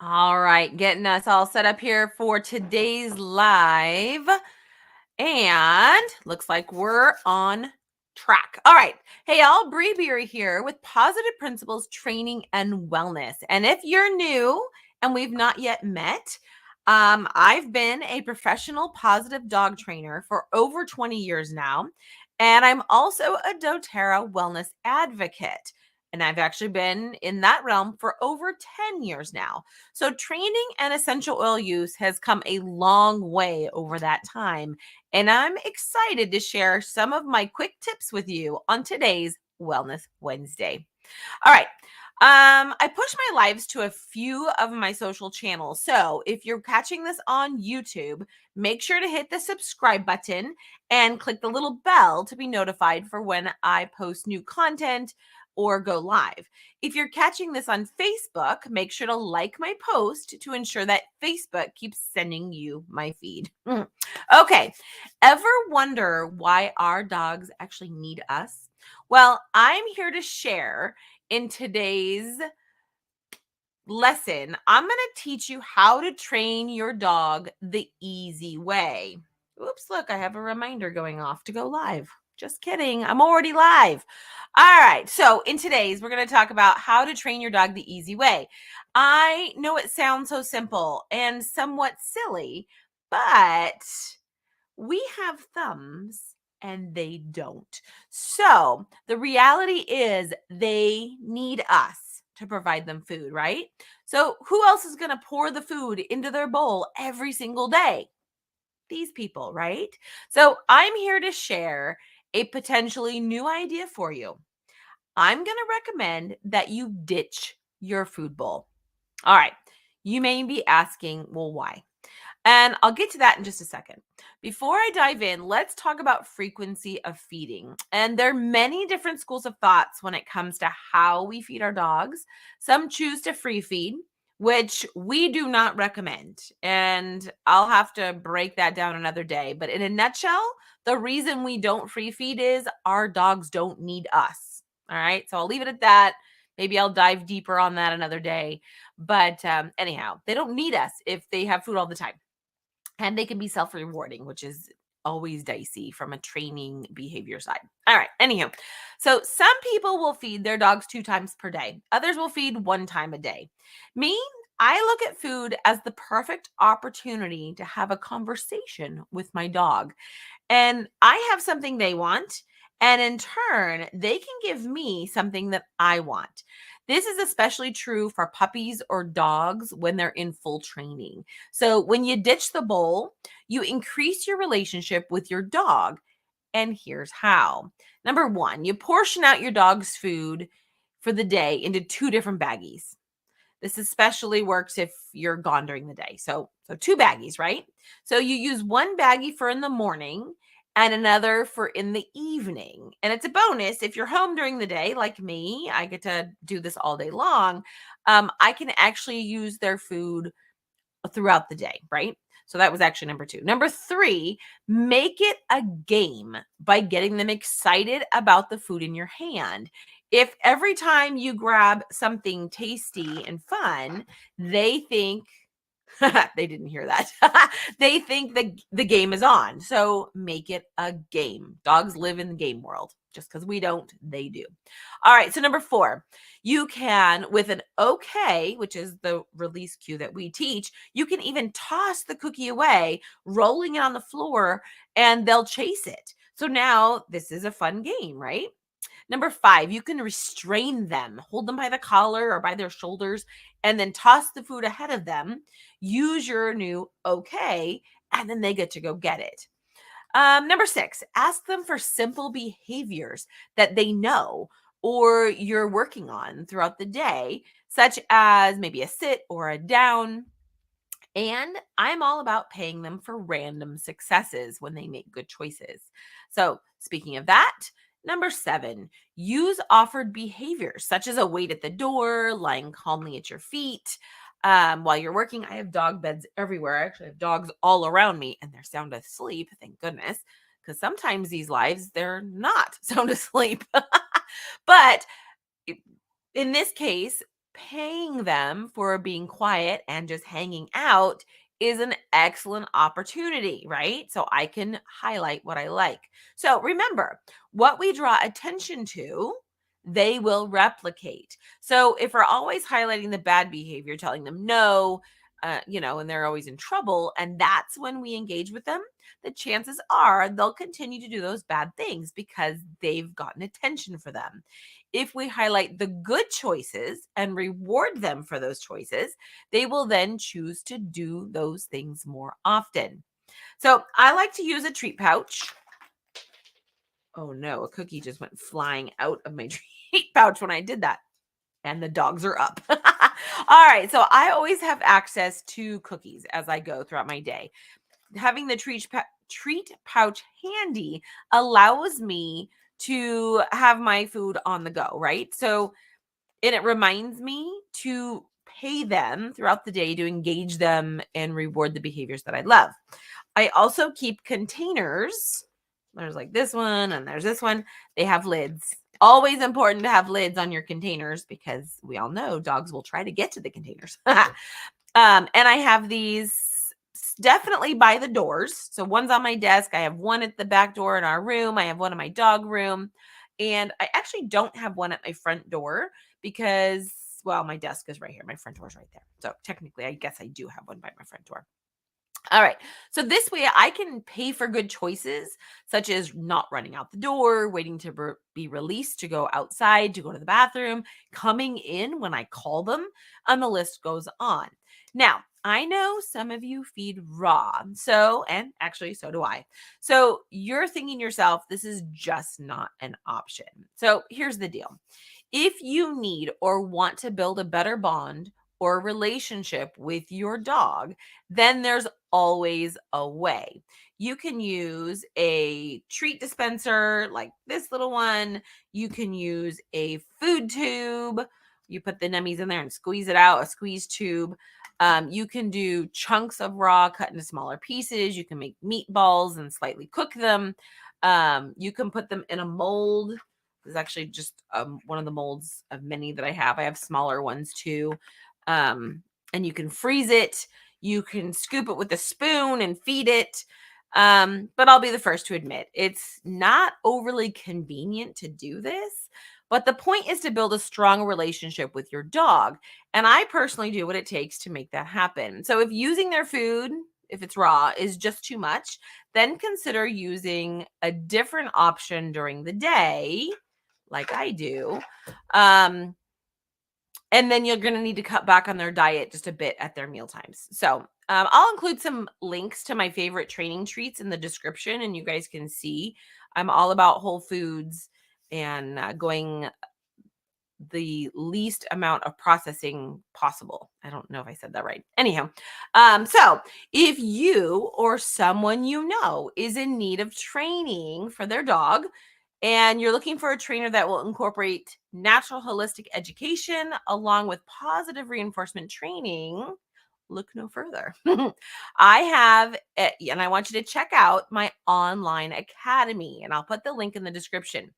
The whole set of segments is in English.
All right, getting us all set up here for today's live. And looks like we're on track. All right. Hey, y'all, Beery here with Positive Principles Training and Wellness. And if you're new and we've not yet met, I've been a professional positive dog trainer for over 20 years now. And I'm also a doTERRA wellness advocate. And I've actually been in that realm for over 10 years now. So, training and essential oil use has come a long way over that time. And I'm excited to share some of my quick tips with you on today's Wellness Wednesday. All right. I push my lives to a few of my social channels. So if you're catching this on YouTube, make sure to hit the subscribe button and click the little bell to be notified for when I post new content or go live. If you're catching this on Facebook, make sure to like my post to ensure that Facebook keeps sending you my feed. Okay. Ever wonder why our dogs actually need us? Well, I'm here to share in today's lesson. I'm going to teach you how to train your dog the easy way. Oops, look, I have a reminder going off to go live. Just kidding. I'm already live. All right. So, in today's, we're going to talk about how to train your dog the easy way. I know it sounds so simple and somewhat silly, but we have thumbs and they don't. So the reality is they need us to provide them food, right? So who else is going to pour the food into their bowl every single day? These people, right? So I'm here to share a potentially new idea for you. I'm going to recommend that you ditch your food bowl. All right. You may be asking, well, why? And I'll get to that in just a second. Before I dive in, let's talk about frequency of feeding. And there are many different schools of thoughts when it comes to how we feed our dogs. Some choose to free feed, which we do not recommend. And I'll have to break that down another day. But in a nutshell, the reason we don't free feed is our dogs don't need us. All right. So I'll leave it at that. Maybe I'll dive deeper on that another day. But anyhow, they don't need us if they have food all the time. And they can be self-rewarding, which is always dicey from a training behavior side. All right. Anywho, so some people will feed their dogs 2 times per day. Others will feed 1 time a day. Me, I look at food as the perfect opportunity to have a conversation with my dog. And I have something they want. And in turn, they can give me something that I want. This is especially true for puppies or dogs when they're in full training. So when you ditch the bowl, you increase your relationship with your dog. And here's how. Number 1, you portion out your dog's food for the day into 2 different baggies. This especially works if you're gone during the day. So 2 baggies, right? So you use 1 baggie for in the morning and another for in the evening. And it's a bonus if you're home during the day, like me, I get to do this all day long. I can actually use their food throughout the day, right? So that was actually number 2. Number 3, make it a game by getting them excited about the food in your hand. If every time you grab something tasty and fun, they think they didn't hear that. They think the game is on. So make it a game. Dogs live in the game world. Just because we don't, they do. All right. So number 4, you can, with an okay, which is the release cue that we teach, you can even toss the cookie away, rolling it on the floor, and they'll chase it. So now this is a fun game, right? Number 5, you can restrain them, hold them by the collar or by their shoulders, and then toss the food ahead of them. Use your new okay, and then they get to go get it. Number 6, ask them for simple behaviors that they know or you're working on throughout the day, such as maybe a sit or a down. And I'm all about paying them for random successes when they make good choices. So, speaking of that, number 7, use offered behaviors such as a wait at the door, lying calmly at your feet. While you're working, I have dog beds everywhere. I actually have dogs all around me and they're sound asleep, thank goodness, because sometimes these lives, they're not sound asleep. But in this case, paying them for being quiet and just hanging out is an excellent opportunity, right? So I can highlight what I like. So remember, what we draw attention to, they will replicate. So if we're always highlighting the bad behavior, telling them no, and they're always in trouble, and that's when we engage with them, the chances are they'll continue to do those bad things because they've gotten attention for them. If we highlight the good choices and reward them for those choices, they will then choose to do those things more often. So I like to use a treat pouch. Oh no, a cookie just went flying out of my treat pouch when I did that. And the dogs are up. All right. So I always have access to cookies as I go throughout my day. Having the treat pouch handy allows me to have my food on the go, right? So, and it reminds me to pay them throughout the day to engage them and reward the behaviors that I love. I also keep containers. There's like this one and there's this one. They have lids. Always important to have lids on your containers because we all know dogs will try to get to the containers. And I have these definitely by the doors. So one's on my desk. I have one at the back door in our room. I have one in my dog room. And I actually don't have one at my front door because, well, my desk is right here. My front door is right there. So technically, I guess I do have one by my front door. All right. So this way I can pay for good choices, such as not running out the door, waiting to be released to go outside, to go to the bathroom, coming in when I call them, and the list goes on. Now, I know some of you feed raw. So, and actually, so do I. So you're thinking yourself, this is just not an option. So here's the deal. If you need or want to build a better bond or relationship with your dog, then there's always a way. You can use a treat dispenser like this little one. You can use a food tube. You put the nummies in there and squeeze it out, a squeeze tube. You can do chunks of raw cut into smaller pieces. You can make meatballs and slightly cook them. You can put them in a mold. This is actually just one of the molds of many that I have. I have smaller ones too. And you can freeze it. You can scoop it with a spoon and feed it. But I'll be the first to admit it's not overly convenient to do this. But the point is to build a strong relationship with your dog. And I personally do what it takes to make that happen. So if using their food, if it's raw, is just too much, then consider using a different option during the day, like I do. And then you're going to need to cut back on their diet just a bit at their meal times. So I'll include some links to my favorite training treats in the description, and you guys can see I'm all about whole foods and going the least amount of processing possible. I don't know if I said that right. Anyhow, so if you or someone you know is in need of training for their dog, and you're looking for a trainer that will incorporate natural holistic education along with positive reinforcement training, look no further. I have, and I want you to check out my online academy, and I'll put the link in the description.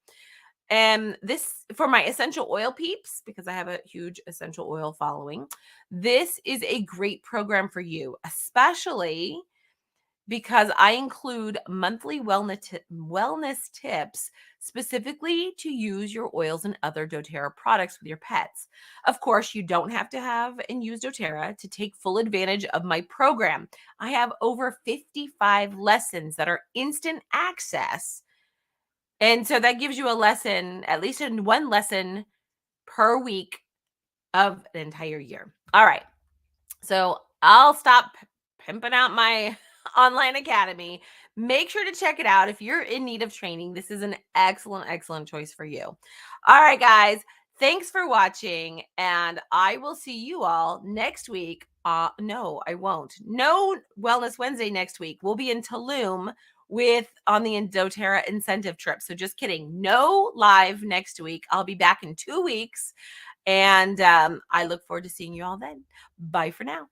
And this for my essential oil peeps, because I have a huge essential oil following. This is a great program for you, especially because I include monthly wellness tips specifically to use your oils and other doTERRA products with your pets. Of course, you don't have to have and use doTERRA to take full advantage of my program. I have over 55 lessons that are instant access. And so that gives you a lesson, at least in one lesson per week of an entire year. All right. So I'll stop pimping out my online academy. Make sure to check it out. If you're in need of training, this is an excellent, excellent choice for you. All right, guys. Thanks for watching. And I will see you all next week. No, I won't. No Wellness Wednesday next week. We'll be in Tulum on the doTERRA incentive trip. So just kidding. No live next week. I'll be back in 2 weeks. And I look forward to seeing you all then. Bye for now.